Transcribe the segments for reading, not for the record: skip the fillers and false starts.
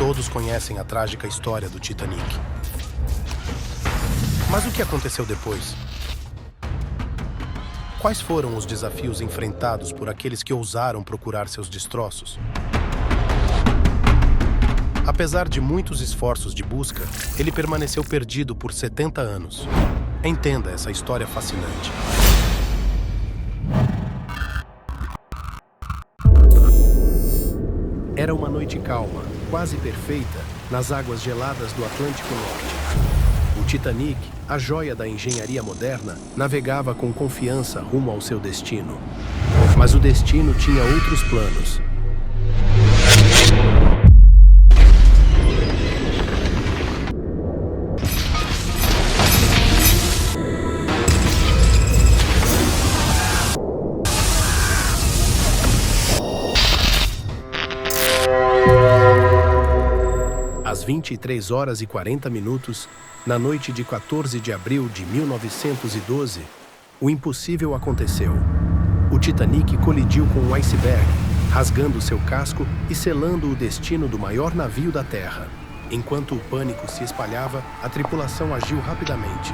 Todos conhecem a trágica história do Titanic. Mas o que aconteceu depois? Quais foram os desafios enfrentados por aqueles que ousaram procurar seus destroços? Apesar de muitos esforços de busca, ele permaneceu perdido por 70 anos. Entenda essa história fascinante. Era uma noite calma, quase perfeita, nas águas geladas do Atlântico Norte. O Titanic, a joia da engenharia moderna, navegava com confiança rumo ao seu destino. Mas o destino tinha outros planos. Às 23h40, na noite de 14 de abril de 1912, o impossível aconteceu. O Titanic colidiu com um iceberg, rasgando seu casco e selando o destino do maior navio da Terra. Enquanto o pânico se espalhava, a tripulação agiu rapidamente.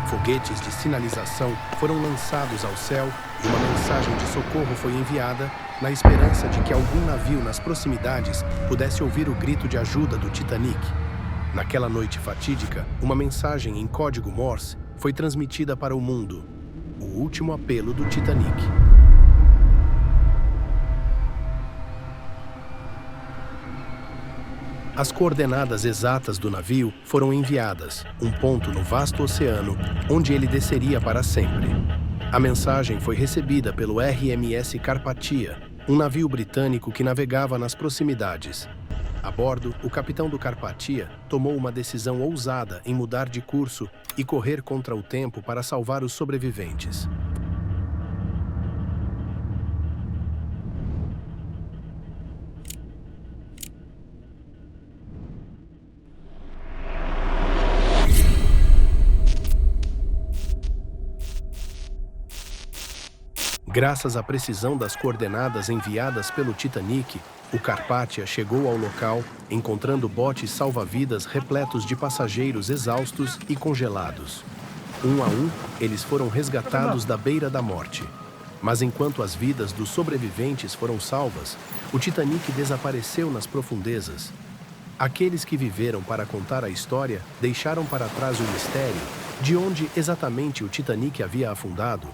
Foguetes de sinalização foram lançados ao céu e uma mensagem de socorro foi enviada, na esperança de que algum navio nas proximidades pudesse ouvir o grito de ajuda do Titanic. Naquela noite fatídica, uma mensagem em código Morse foi transmitida para o mundo: o último apelo do Titanic. As coordenadas exatas do navio foram enviadas, um ponto no vasto oceano, onde ele desceria para sempre. A mensagem foi recebida pelo RMS Carpathia, um navio britânico que navegava nas proximidades. A bordo, o capitão do Carpathia tomou uma decisão ousada em mudar de curso e correr contra o tempo para salvar os sobreviventes. Graças à precisão das coordenadas enviadas pelo Titanic, o Carpathia chegou ao local, encontrando botes salva-vidas repletos de passageiros exaustos e congelados. Um a um, eles foram resgatados da beira da morte. Mas enquanto as vidas dos sobreviventes foram salvas, o Titanic desapareceu nas profundezas. Aqueles que viveram para contar a história deixaram para trás o mistério de onde exatamente o Titanic havia afundado.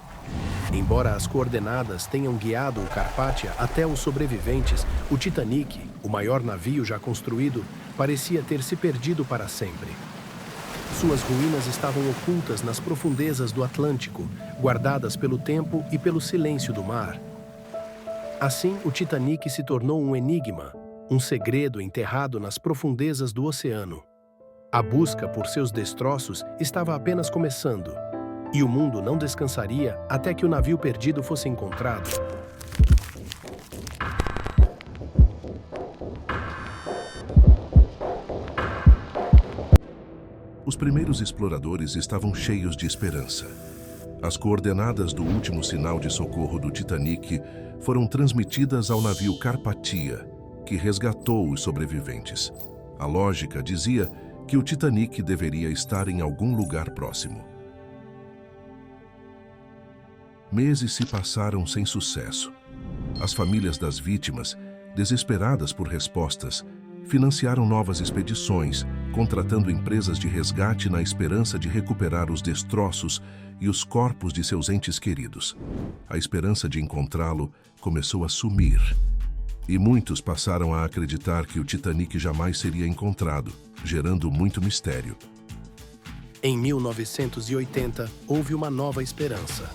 Embora as coordenadas tenham guiado o Carpathia até os sobreviventes, o Titanic, o maior navio já construído, parecia ter se perdido para sempre. Suas ruínas estavam ocultas nas profundezas do Atlântico, guardadas pelo tempo e pelo silêncio do mar. Assim, o Titanic se tornou um enigma, um segredo enterrado nas profundezas do oceano. A busca por seus destroços estava apenas começando. E o mundo não descansaria até que o navio perdido fosse encontrado. Os primeiros exploradores estavam cheios de esperança. As coordenadas do último sinal de socorro do Titanic foram transmitidas ao navio Carpathia, que resgatou os sobreviventes. A lógica dizia que o Titanic deveria estar em algum lugar próximo. Meses se passaram sem sucesso. As famílias das vítimas, desesperadas por respostas, financiaram novas expedições, contratando empresas de resgate na esperança de recuperar os destroços e os corpos de seus entes queridos. A esperança de encontrá-lo começou a sumir, e muitos passaram a acreditar que o Titanic jamais seria encontrado, gerando muito mistério. Em 1980, houve uma nova esperança.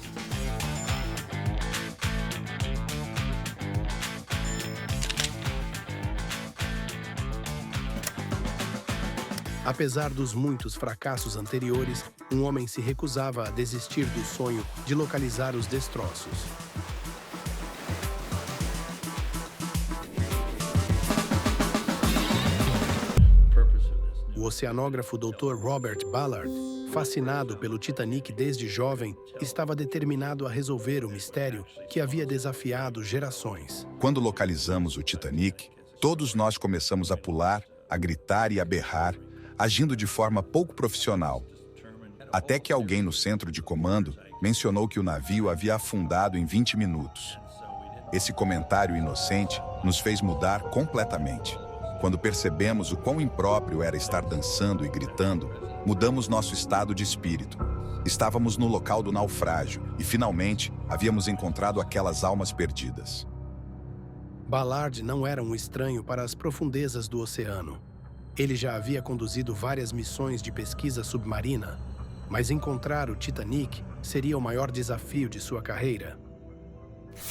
Apesar dos muitos fracassos anteriores, um homem se recusava a desistir do sonho de localizar os destroços. O oceanógrafo Dr. Robert Ballard, fascinado pelo Titanic desde jovem, estava determinado a resolver o mistério que havia desafiado gerações. Quando localizamos o Titanic, todos nós começamos a pular a gritar e a berrar, agindo de forma pouco profissional. Até que alguém no centro de comando mencionou que o navio havia afundado em 20 minutos. Esse comentário inocente nos fez mudar completamente. Quando percebemos o quão impróprio era estar dançando e gritando, mudamos nosso estado de espírito. Estávamos no local do naufrágio e, finalmente, havíamos encontrado aquelas almas perdidas. Ballard não era um estranho para as profundezas do oceano. Ele já havia conduzido várias missões de pesquisa submarina, mas encontrar o Titanic seria o maior desafio de sua carreira.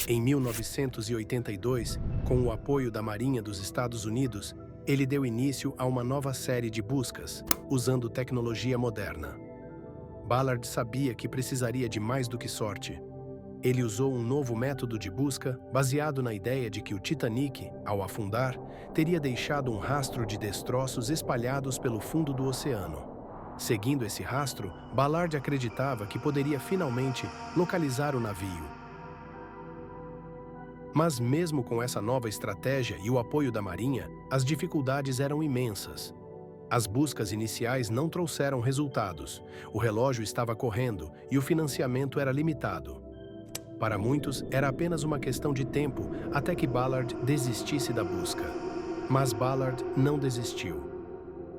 Em 1982, com o apoio da Marinha dos Estados Unidos, ele deu início a uma nova série de buscas, usando tecnologia moderna. Ballard sabia que precisaria de mais do que sorte. Ele usou um novo método de busca baseado na ideia de que o Titanic, ao afundar, teria deixado um rastro de destroços espalhados pelo fundo do oceano. Seguindo esse rastro, Ballard acreditava que poderia finalmente localizar o navio. Mas mesmo com essa nova estratégia e o apoio da Marinha, as dificuldades eram imensas. As buscas iniciais não trouxeram resultados, o relógio estava correndo e o financiamento era limitado. Para muitos, era apenas uma questão de tempo até que Ballard desistisse da busca. Mas Ballard não desistiu.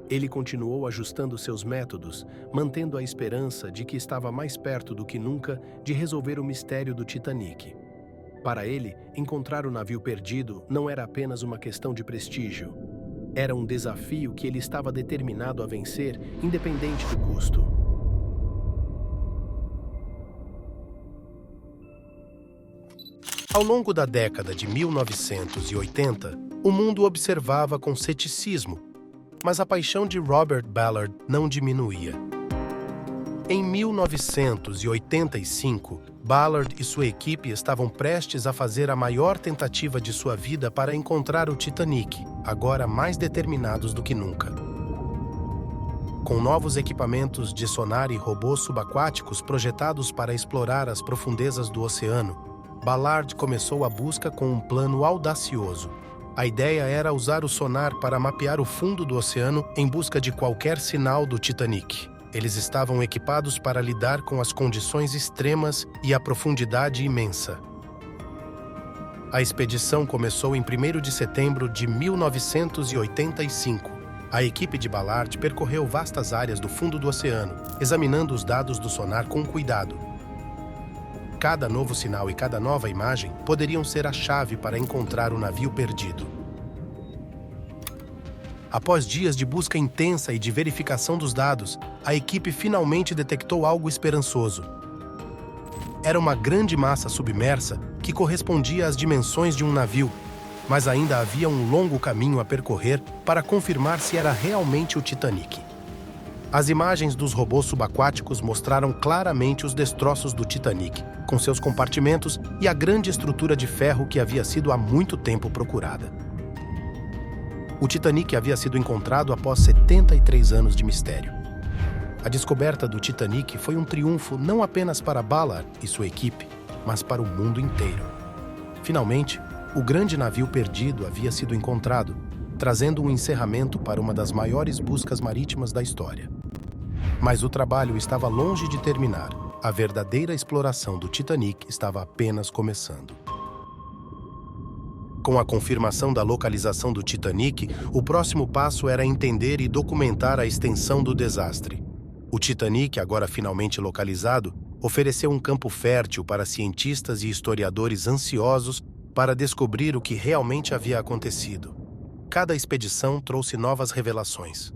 Ele continuou ajustando seus métodos, mantendo a esperança de que estava mais perto do que nunca de resolver o mistério do Titanic. Para ele, encontrar o navio perdido não era apenas uma questão de prestígio. Era um desafio que ele estava determinado a vencer, independente do custo. Ao longo da década de 1980, o mundo observava com ceticismo, mas a paixão de Robert Ballard não diminuía. Em 1985, Ballard e sua equipe estavam prestes a fazer a maior tentativa de sua vida para encontrar o Titanic, agora mais determinados do que nunca. Com novos equipamentos de sonar e robôs subaquáticos projetados para explorar as profundezas do oceano, Ballard começou a busca com um plano audacioso. A ideia era usar o sonar para mapear o fundo do oceano em busca de qualquer sinal do Titanic. Eles estavam equipados para lidar com as condições extremas e a profundidade imensa. A expedição começou em 1º de setembro de 1985. A equipe de Ballard percorreu vastas áreas do fundo do oceano, examinando os dados do sonar com cuidado. Cada novo sinal e cada nova imagem poderiam ser a chave para encontrar o navio perdido. Após dias de busca intensa e de verificação dos dados, a equipe finalmente detectou algo esperançoso. Era uma grande massa submersa que correspondia às dimensões de um navio, mas ainda havia um longo caminho a percorrer para confirmar se era realmente o Titanic. As imagens dos robôs subaquáticos mostraram claramente os destroços do Titanic, com seus compartimentos e a grande estrutura de ferro que havia sido há muito tempo procurada. O Titanic havia sido encontrado após 73 anos de mistério. A descoberta do Titanic foi um triunfo não apenas para Ballard e sua equipe, mas para o mundo inteiro. Finalmente, o grande navio perdido havia sido encontrado, trazendo um encerramento para uma das maiores buscas marítimas da história. Mas o trabalho estava longe de terminar. A verdadeira exploração do Titanic estava apenas começando. Com a confirmação da localização do Titanic, o próximo passo era entender e documentar a extensão do desastre. O Titanic, agora finalmente localizado, ofereceu um campo fértil para cientistas e historiadores ansiosos para descobrir o que realmente havia acontecido. Cada expedição trouxe novas revelações.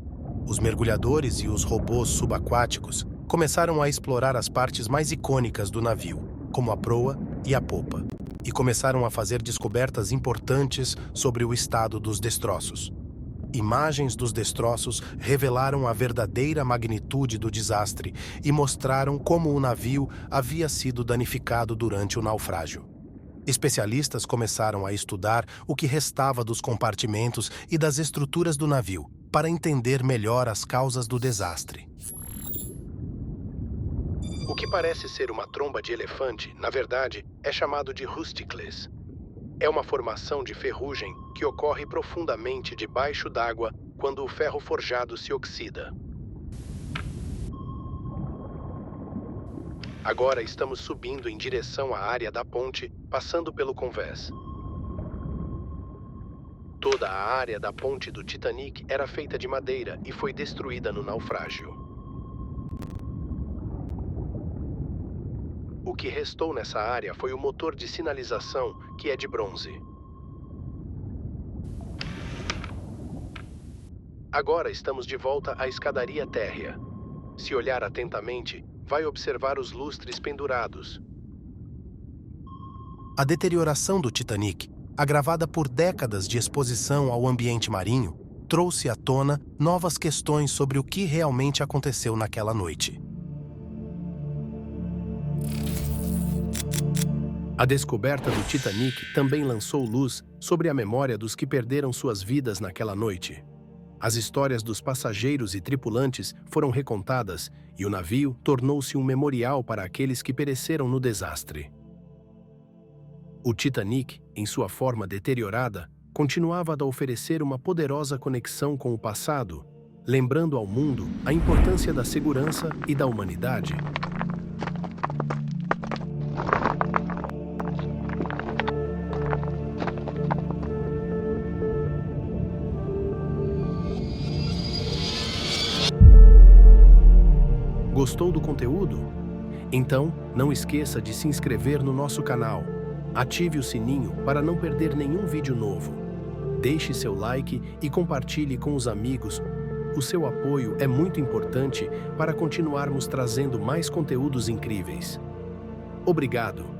Os mergulhadores e os robôs subaquáticos começaram a explorar as partes mais icônicas do navio, como a proa e a popa, e começaram a fazer descobertas importantes sobre o estado dos destroços. Imagens dos destroços revelaram a verdadeira magnitude do desastre e mostraram como o navio havia sido danificado durante o naufrágio. Especialistas começaram a estudar o que restava dos compartimentos e das estruturas do navio, para entender melhor as causas do desastre. O que parece ser uma tromba de elefante, na verdade, é chamado de Rusticles. É uma formação de ferrugem que ocorre profundamente debaixo d'água quando o ferro forjado se oxida. Agora estamos subindo em direção à área da ponte, passando pelo convés. Toda a área da ponte do Titanic era feita de madeira e foi destruída no naufrágio. O que restou nessa área foi o motor de sinalização, que é de bronze. Agora estamos de volta à escadaria térrea. Se olhar atentamente, vai observar os lustres pendurados. A deterioração do Titanic, agravada por décadas de exposição ao ambiente marinho, trouxe à tona novas questões sobre o que realmente aconteceu naquela noite. A descoberta do Titanic também lançou luz sobre a memória dos que perderam suas vidas naquela noite. As histórias dos passageiros e tripulantes foram recontadas e o navio tornou-se um memorial para aqueles que pereceram no desastre. O Titanic, em sua forma deteriorada, continuava a oferecer uma poderosa conexão com o passado, lembrando ao mundo a importância da segurança e da humanidade. Gostou do conteúdo? Então, não esqueça de se inscrever no nosso canal. Ative o sininho para não perder nenhum vídeo novo. Deixe seu like e compartilhe com os amigos. O seu apoio é muito importante para continuarmos trazendo mais conteúdos incríveis. Obrigado!